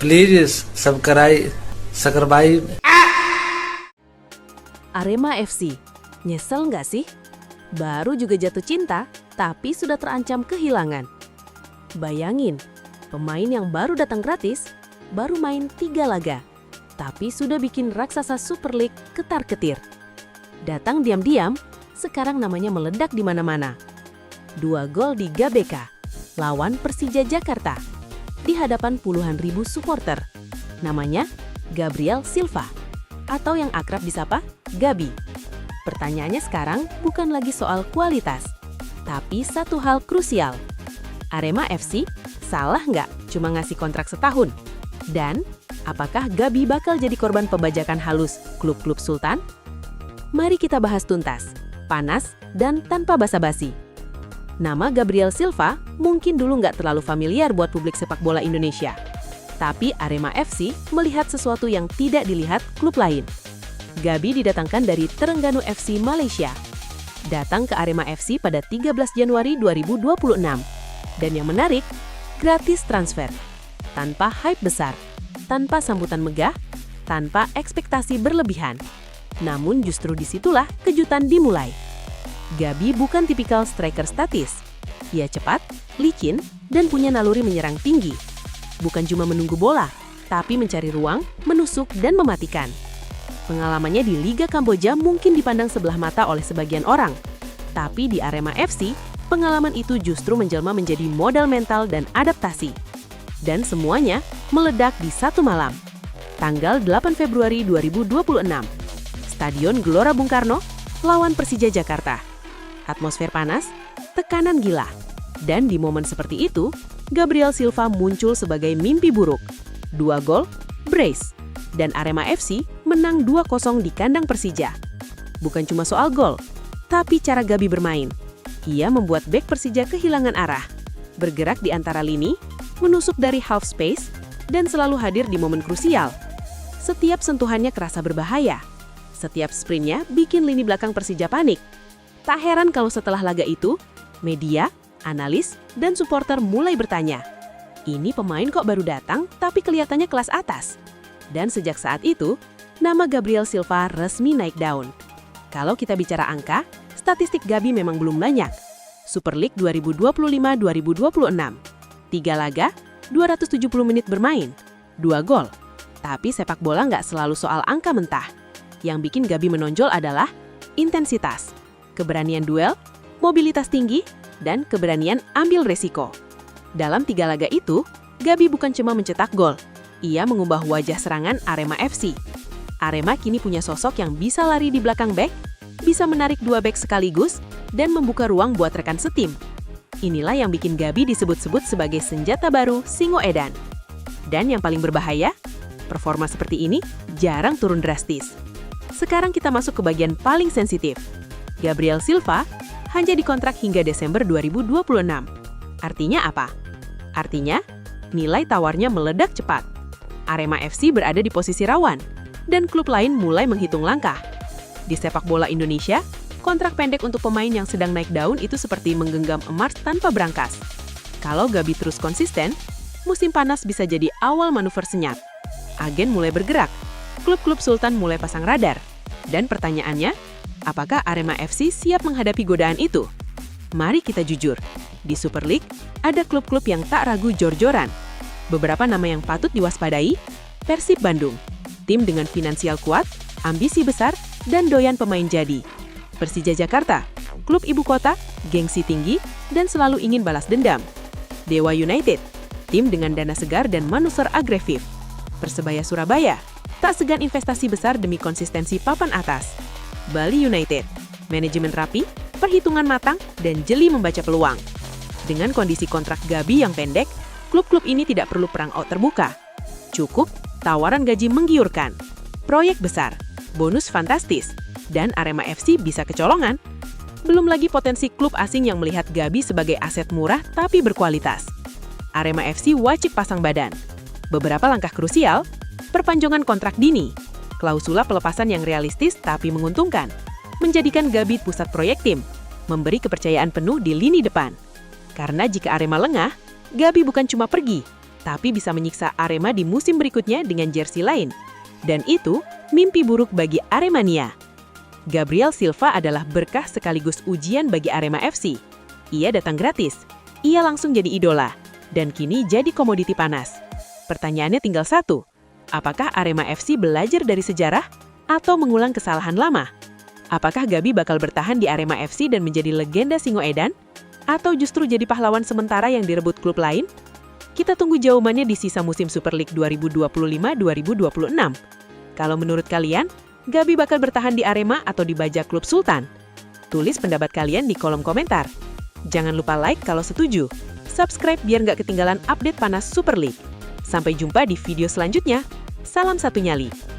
Please subscribe. Arema FC, nyesel nggak sih? Baru juga jatuh cinta, tapi sudah terancam kehilangan. Bayangin, pemain yang baru datang gratis, baru main 3 laga, tapi sudah bikin raksasa Super League ketar-ketir. Datang diam-diam, sekarang namanya meledak di mana-mana. 2 gol di GBK, lawan Persija Jakarta, di hadapan puluhan ribu supporter. Namanya Gabriel Silva, atau yang akrab disapa Gabi. Pertanyaannya sekarang bukan lagi soal kualitas, tapi satu hal krusial. Arema FC salah nggak cuma ngasih kontrak setahun? Dan apakah Gabi bakal jadi korban pembajakan halus klub-klub Sultan? Mari kita bahas tuntas, panas, dan tanpa basa-basi. Nama Gabriel Silva mungkin dulu nggak terlalu familiar buat publik sepak bola Indonesia. Tapi Arema FC melihat sesuatu yang tidak dilihat klub lain. Gabi didatangkan dari Terengganu FC Malaysia. Datang ke Arema FC pada 13 Januari 2026. Dan yang menarik, gratis transfer. Tanpa hype besar, tanpa sambutan megah, tanpa ekspektasi berlebihan. Namun justru disitulah kejutan dimulai. Gabi bukan tipikal striker statis. Ia cepat, licin, dan punya naluri menyerang tinggi. Bukan cuma menunggu bola, tapi mencari ruang, menusuk, dan mematikan. Pengalamannya di Liga Kamboja mungkin dipandang sebelah mata oleh sebagian orang. Tapi di Arema FC, pengalaman itu justru menjelma menjadi modal mental dan adaptasi. Dan semuanya meledak di satu malam. Tanggal 8 Februari 2026. Stadion Gelora Bung Karno lawan Persija Jakarta. Atmosfer panas, tekanan gila. Dan di momen seperti itu, Gabriel Silva muncul sebagai mimpi buruk. 2 gol, brace. Dan Arema FC menang 2-0 di kandang Persija. Bukan cuma soal gol, tapi cara Gabi bermain. Ia membuat bek Persija kehilangan arah. Bergerak di antara lini, menusuk dari half space, dan selalu hadir di momen krusial. Setiap sentuhannya kerasa berbahaya. Setiap sprintnya bikin lini belakang Persija panik. Tak heran kalau setelah laga itu, media, analis, dan supporter mulai bertanya, ini pemain kok baru datang tapi kelihatannya kelas atas. Dan sejak saat itu, nama Gabriel Silva resmi naik daun. Kalau kita bicara angka, statistik Gabi memang belum banyak. Super League 2025-2026. 3 laga, 270 menit bermain, 2 gol. Tapi sepak bola nggak selalu soal angka mentah. Yang bikin Gabi menonjol adalah intensitas, keberanian duel, mobilitas tinggi, dan keberanian ambil resiko. Dalam 3 laga itu, Gabi bukan cuma mencetak gol, ia mengubah wajah serangan Arema FC. Arema kini punya sosok yang bisa lari di belakang bek, bisa menarik 2 bek sekaligus, dan membuka ruang buat rekan setim. Inilah yang bikin Gabi disebut-sebut sebagai senjata baru Singoedan. Dan yang paling berbahaya, performa seperti ini jarang turun drastis. Sekarang kita masuk ke bagian paling sensitif. Gabriel Silva hanya dikontrak hingga Desember 2026. Artinya apa? Artinya, nilai tawarnya meledak cepat. Arema FC berada di posisi rawan, dan klub lain mulai menghitung langkah. Di sepak bola Indonesia, kontrak pendek untuk pemain yang sedang naik daun itu seperti menggenggam emas tanpa berangkas. Kalau Gabi terus konsisten, musim panas bisa jadi awal manuver senyap. Agen mulai bergerak, klub-klub Sultan mulai pasang radar. Dan pertanyaannya, apakah Arema FC siap menghadapi godaan itu? Mari kita jujur, di Super League ada klub-klub yang tak ragu jor-joran. Beberapa nama yang patut diwaspadai, Persib Bandung, tim dengan finansial kuat, ambisi besar, dan doyan pemain jadi. Persija Jakarta, klub ibu kota, gengsi tinggi, dan selalu ingin balas dendam. Dewa United, tim dengan dana segar dan manuver agresif. Persebaya Surabaya, tak segan investasi besar demi konsistensi papan atas. Bali United, manajemen rapi, perhitungan matang, dan jeli membaca peluang. Dengan kondisi kontrak Gabi yang pendek, klub-klub ini tidak perlu perang out terbuka. Cukup tawaran gaji menggiurkan, proyek besar, bonus fantastis, dan Arema FC bisa kecolongan. Belum lagi potensi klub asing yang melihat Gabi sebagai aset murah tapi berkualitas. Arema FC wajib pasang badan. Beberapa langkah krusial, perpanjangan kontrak dini, klausula pelepasan yang realistis tapi menguntungkan, menjadikan Gabi pusat proyek tim, memberi kepercayaan penuh di lini depan. Karena jika Arema lengah, Gabi bukan cuma pergi, tapi bisa menyiksa Arema di musim berikutnya dengan jersey lain. Dan itu mimpi buruk bagi Aremania. Gabriel Silva adalah berkah sekaligus ujian bagi Arema FC. Ia datang gratis, ia langsung jadi idola, dan kini jadi komoditi panas. Pertanyaannya tinggal satu, apakah Arema FC belajar dari sejarah atau mengulang kesalahan lama? Apakah Gabi bakal bertahan di Arema FC dan menjadi legenda Singoedan? Atau justru jadi pahlawan sementara yang direbut klub lain? Kita tunggu jawabannya di sisa musim Super League 2025-2026. Kalau menurut kalian, Gabi bakal bertahan di Arema atau dibajak klub Sultan? Tulis pendapat kalian di kolom komentar. Jangan lupa like kalau setuju. Subscribe biar nggak ketinggalan update panas Super League. Sampai jumpa di video selanjutnya. Salam satu nyali.